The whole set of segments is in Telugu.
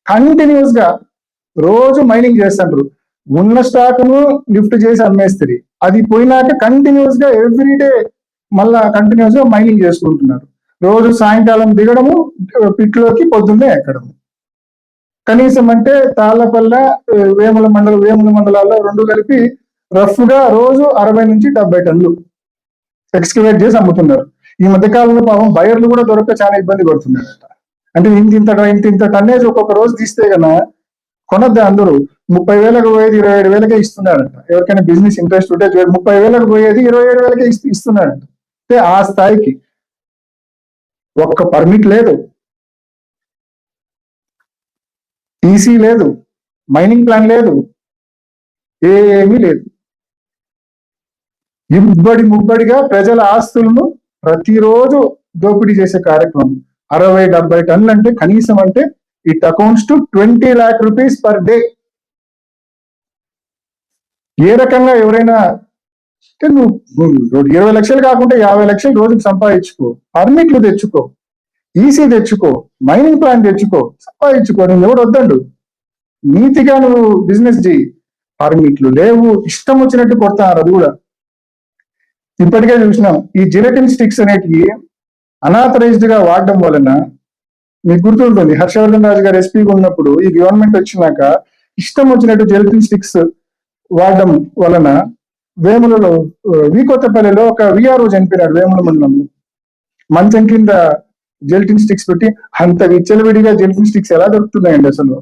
కంటిన్యూస్ గా రోజు మైనింగ్ చేస్తుంటారు. ఉన్న స్టాక్ ను లిఫ్ట్ చేసి అమ్మేస్తారు. అది పోయినాక కంటిన్యూస్ గా ఎవ్రీడే మళ్ళా కంటిన్యూస్ గా మైనింగ్ చేసుకుంటున్నారు. రోజు సాయంకాలం దిగడము, పిట్లోకి పొద్దున్నే ఎక్కడము. కనీసం అంటే తాళ్లపల్ల వేముల మండలాల్లో రెండు కలిపి రఫ్ గా రోజు 60 నుంచి 70 టన్నులు ఎక్స్కవేట్ చేసి అమ్ముతున్నారు. ఈ మధ్య కాలంలో పాపం బయర్లు కూడా దొరక చాలా ఇబ్బంది పడుతున్నారట. అంటే ఇంత టన్నేజ్ ఒక్కొక్క రోజు తీస్తే గన కొనద్దు అందరూ. 30,000కు పోయేది 27,000కే ఇస్తున్నారంట. ఎవరికైనా బిజినెస్ ఇంట్రెస్ట్ ఉంటే 30,000కు పోయేది 27,000కే ఇస్తున్నారంట. అంటే ఆ స్థాయికి ఒక్క పర్మిట్ లేదు, ఈసీ లేదు, మైనింగ్ ప్లాన్ లేదు, ఏమీ లేదు. ముబ్బడిగా ప్రజల ఆస్తులను ప్రతిరోజు దోపిడీ చేసే కార్యక్రమం. 60-70 టన్నులు అంటే కనీసం అంటే it accounts to 20 lakh rupees per day. ఏ రకంగా ఎవరైనా నువ్వు 20 లక్షలు కాకుండా 50 లక్షలు రోజుకి సంపాదించుకో, పర్మిట్లు తెచ్చుకో, ఈసీ తెచ్చుకో, మైనింగ్ ప్లాన్ తెచ్చుకో, సంపాదించుకో. నువ్వు ఎవడు వద్దండు, నీతిగా నువ్వు బిజినెస్ చేయి. పర్మిట్లు లేవు, ఇష్టం వచ్చినట్టు కొడతారు. అది కూడా ఇప్పటికే చూసినాం. ఈ జిలెటిన్ స్టిక్స్ అనేటివి అనాథరైజ్డ్ గా వాడడం వలన మీకు గుర్తుంటుంది, హర్షవర్ధన్ రాజు గారు ఎస్పీగా ఉన్నప్పుడు ఈ గవర్నమెంట్ వచ్చినాక ఇష్టం వచ్చినట్టు జెలటిన్ స్టిక్స్ వాడడం వలన వేములలో కొత్తపల్లిలో ఒక విఆర్ఓ చనిపోయినాడు. వేముల మండలంలో మంచం కింద జెలటిన్ స్టిక్స్ పెట్టి. అంత విచ్చలవిడిగా జెలటిన్ స్టిక్స్ ఎలా దొరుకుతున్నాయండి అసలు?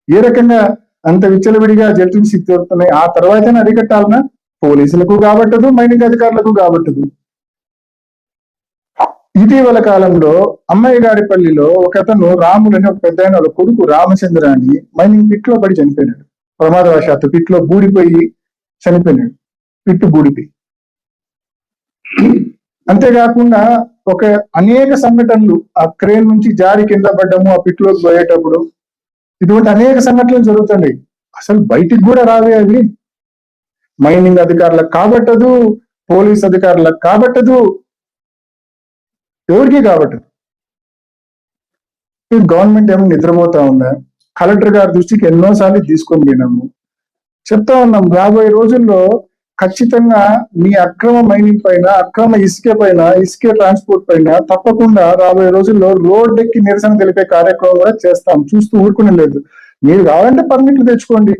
ఏ రకంగా అంత విచ్చలవిడిగా జెలటిన్ స్టిక్స్ దొరుకుతున్నాయి? ఆ తర్వాత అరికట్టాలన్నా పోలీసులకు కాబట్టదు, మైనింగ్ అధికారులకు కాబట్టదు. ఇటీవల కాలంలో అమ్మాయిగారిపల్లిలో ఒక అతను రాములు అని ఒక పెద్ద ఆయన కొడుకు రామచంద్ర అని మైనింగ్ పిట్ లో పడి చనిపోయినాడు. ప్రమాదవశాత్తు పిట్ లో బూడిపోయి చనిపోయినాడు. పిట్టు బూడిపోయి. అంతేకాకుండా అనేక సంఘటనలు ఆ క్రేన్ నుంచి జారి కింద పడ్డము, ఆ పిట్ లోకి పోయేటప్పుడు ఇటువంటి అనేక సంఘటనలు జరుగుతున్నాయి. అసలు బయటికి కూడా రావే అవి. మైనింగ్ అధికారులకు కాబట్టదు, పోలీస్ అధికారులకు కాబట్టదు, ఎవరికి కాబట్టదు. గవర్నమెంట్ ఏమో నిద్రపోతా ఉందా? కలెక్టర్ గారి దృష్టికి ఎన్నోసార్లు తీసుకొని పోయినాము, చెప్తా ఉన్నాం. రాబోయే రోజుల్లో ఖచ్చితంగా మీ అక్రమ మైనింగ్ పైన, అక్రమ ఇసుకే ట్రాన్స్పోర్ట్ పైన తప్పకుండా రాబోయే రోజుల్లో రోడ్డెక్కి నిరసన తెలిపే కార్యక్రమం కూడా చేస్తాం. చూస్తూ ఊరుకునే లేదు. మీరు కావాలంటే పర్మిట్లు తెచ్చుకోండి,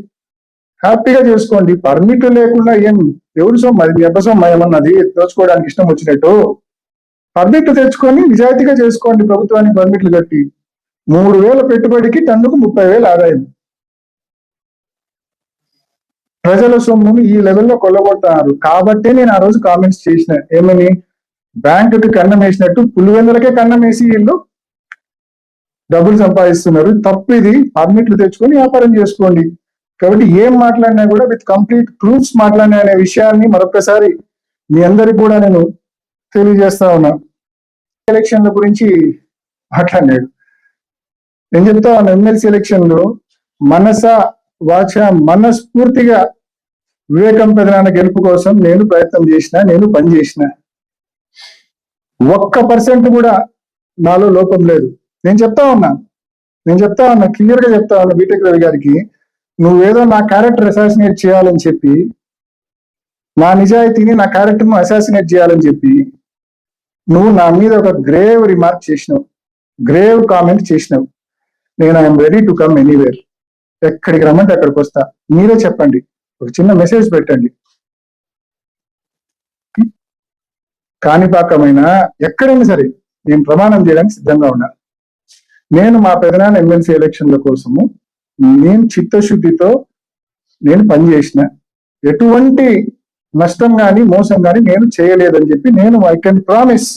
హ్యాపీగా చేసుకోండి. పర్మిట్లు లేకుండా ఎవరు సొమ్ము, మీ అబ్బసొమ్మ ఏమన్నది దోచుకోవడానికి ఇష్టం వచ్చినట్టు? పర్మిట్లు తెచ్చుకొని నిజాయితీగా చేసుకోండి. ప్రభుత్వానికి పర్మిట్లు కట్టి 3,000 పెట్టుబడికి టన్నుకు 30,000 ఆదాయం. ప్రజల సొమ్మును ఈ లెవెల్లో కొల్లగొడతారు. కాబట్టే నేను ఆ రోజు కామెంట్స్ చేసిన, ఏమని, బ్యాంకుకి కన్నం వేసినట్టు పులివెందులకే కన్నం వేసి వీళ్ళు డబ్బులు సంపాదిస్తున్నారు. తప్పు ఇది. పర్మిట్లు తెచ్చుకొని వ్యాపారం చేసుకోండి. కాబట్టి ఏం మాట్లాడినా కూడా విత్ కంప్లీట్ ప్రూఫ్స్ మాట్లాడినా అనే విషయాన్ని మరొకసారి మీ అందరికి కూడా నేను తెలియజేస్తా ఉన్నా. ఎలక్షన్ల గురించి మాట్లాడినాడు. నేను చెప్తా ఉన్నా, ఎమ్మెల్సీ ఎలక్షన్లో మనస్ఫూర్తిగా వివేకం పెదనాన్న గెలుపు కోసం నేను ప్రయత్నం చేసిన, నేను పనిచేసిన. 1% కూడా నాలో లోపం లేదు. నేను చెప్తా ఉన్నా క్లియర్ గా చెప్తా ఉన్నా బీటెక్ రవి గారికి, నువ్వేదో నా క్యారెక్టర్ అసాసినేట్ చేయాలని చెప్పి, నా నిజాయితీని, నా క్యారెక్టర్ను అసాసినేట్ చేయాలని చెప్పి నువ్వు నా మీద ఒక గ్రేవ్ రిమార్క్ చేసినావు, గ్రేవ్ కామెంట్ చేసినావు. నేను I'm ready to come anywhere. ఎక్కడికి రమ్మంటే అక్కడికి వస్తా. మీరే చెప్పండి, ఒక చిన్న మెసేజ్ పెట్టండి. కాణిపాకమైనా ఎక్కడైనా సరే నేను ప్రమాణం చేయడానికి సిద్ధంగా ఉన్నా. నేను మా పెదనాన్న ఎమ్మెల్సీ ఎలక్షన్ల కోసము నేను చిత్తశుద్ధితో నేను పనిచేసిన. ఎటువంటి నష్టం కానీ మోసం కానీ నేను చేయలేదని చెప్పి నేను ఐ కెన్ ప్రామిస్.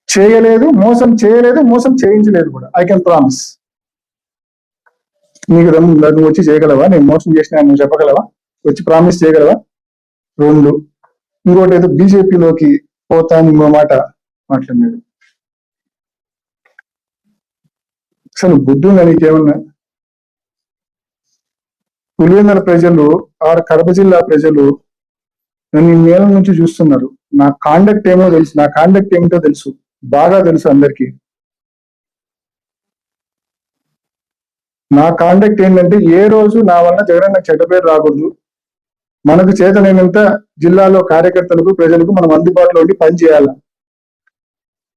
చేయలేదు, మోసం చేయలేదు, మోసం చేయించలేదు కూడా. I can promise. నీకు నువ్వు వచ్చి చేయగలవా? నేను మోసం చేసిన నువ్వు చెప్పగలవా? వచ్చి ప్రామిస్ చేయగలవా? 2. ఇంకోటి ఏదో బీజేపీలోకి పోతాను ఇంకో మాట మాట్లాడినాడు. అసలు బుద్ధుందా నీకేమన్నా? పులివెందుల ప్రజలు కడప జిల్లా ప్రజలు నన్ను నేల నుంచి చూస్తున్నారు. నా కాండక్ట్ ఏమో తెలుసు, నా కాండక్ట్ ఏమిటో తెలుసు, బాగా తెలుసు అందరికీ. నా కాంటాక్ట్ ఏంటంటే ఏ రోజు నా వల్ల జగనన్న చెడ్డ పేరు రాకూడదు, మనకు చేతనైనంత జిల్లాలో కార్యకర్తలకు ప్రజలకు మనం అందుబాటులో ఉండి పని చేయాలి,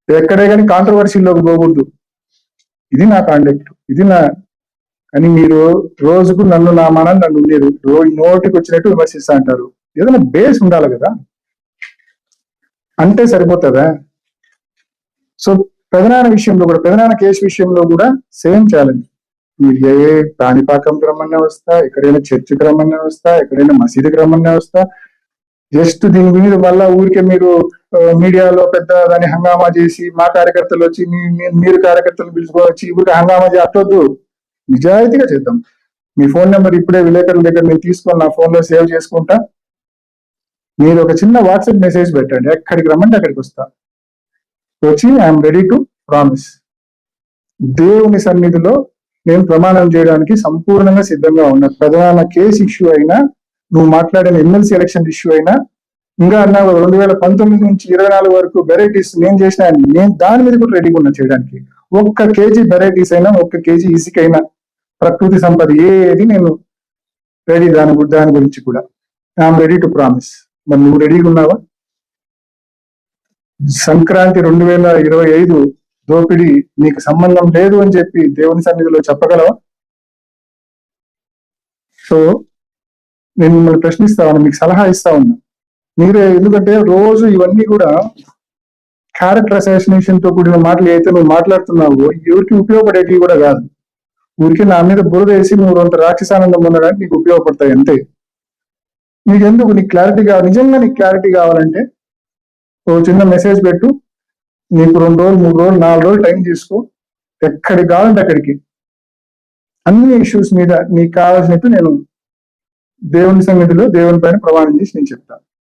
ఎక్కడే కానీ కాంట్రవర్సీలోకి పోకూడదు. ఇది నా కాంటాక్ట్, ఇది నా. కానీ మీరు రోజుకు నా మనని నన్ను ఉండేది రోజు నోటికి వచ్చినట్టు విమర్శిస్తా అంటారు. ఏదైనా బేస్ ఉండాలి కదా, అంటే సరిపోతుందా? సో పెదనాన్న విషయంలో కూడా, పెదనాన్న కేసు విషయంలో కూడా సేమ్ ఛాలెంజ్. మీరు ఏ ప్రాణిపాకంకి రమ్మన్నా వస్తా, ఎక్కడైనా చర్చికి రమ్మన్నా వస్తా, ఎక్కడైనా మసీదుకి రమ్మన్నా వస్తా. జస్ట్ దీని మీద మళ్ళా ఊరికే మీరు మీడియాలో పెద్ద దాన్ని హంగామా చేసి మా కార్యకర్తలు వచ్చి మీరు కార్యకర్తలు పిలుచుకోవచ్చి ఊరికి హంగామా చేయొద్దు. నిజాయితీగా చేద్దాం. మీ ఫోన్ నెంబర్ ఇప్పుడే విలేకరుల దగ్గర నేను తీసుకొని నా ఫోన్ లో సేవ్ చేసుకుంటా. మీరు ఒక చిన్న వాట్సాప్ మెసేజ్ పెట్టండి, ఎక్కడికి రమ్మంటే అక్కడికి వస్తా. వచ్చి ఐఎమ్ రెడీ టు ప్రామిస్. దేవుని సన్నిధిలో నేను ప్రమాణం చేయడానికి సంపూర్ణంగా సిద్ధంగా ఉన్నా. ప్రధాన కేసు ఇష్యూ అయినా, నువ్వు మాట్లాడిన ఎమ్మెల్సీ ఎలక్షన్ ఇష్యూ అయినా, ఇంకా అన్నా 2019 నుంచి 24 వరకు వెరైటీస్ నేను చేసిన, నేను దాని మీద కూడా రెడీగా ఉన్నా చేయడానికి. 1 కేజీ వెరైటీస్ అయినా, 1 కేజీ ఇసుకైనా, ప్రకృతి సంపద ఏది నేను రెడీ. దాని గురించి కూడా ఐఎమ్ రెడీ టు ప్రామిస్. మరి నువ్వు రెడీగా ఉన్నావా? సంక్రాంతి 2025 దోపిడీ నీకు సంబంధం లేదు అని చెప్పి దేవుని సన్నిధిలో చెప్పగలవా? సో నేను మిమ్మల్ని ప్రశ్నిస్తా ఉన్నా, మీకు సలహా ఇస్తా ఉన్నా. మీరే, ఎందుకంటే రోజు ఇవన్నీ కూడా క్యారెక్టర్ అసాసినేషన్ తో కూడిన మాటలు అయితే నువ్వు మాట్లాడుతున్నావు, ఎవరికి ఉపయోగపడేటివి కూడా కాదు. ఊరికి నా మీద బురద వేసి నువ్వు కొంత రాక్షసానందం పొందడానికి నీకు ఉపయోగపడతాయి అంతే. నీకెందుకు? నీకు నిజంగా నీకు క్లారిటీ కావాలంటే ఓ చిన్న మెసేజ్ పెట్టు. నీకు 2 రోజులు, 3 రోజులు, 4 రోజులు టైం తీసుకో. ఎక్కడికి కావాలంటే అక్కడికి అన్ని ఇష్యూస్ మీద నీకు కావాల్సినట్టు నేను దేవుని సన్నిధిలో దేవుని పైన ప్రమాణం చేసి నేను చెప్తాను.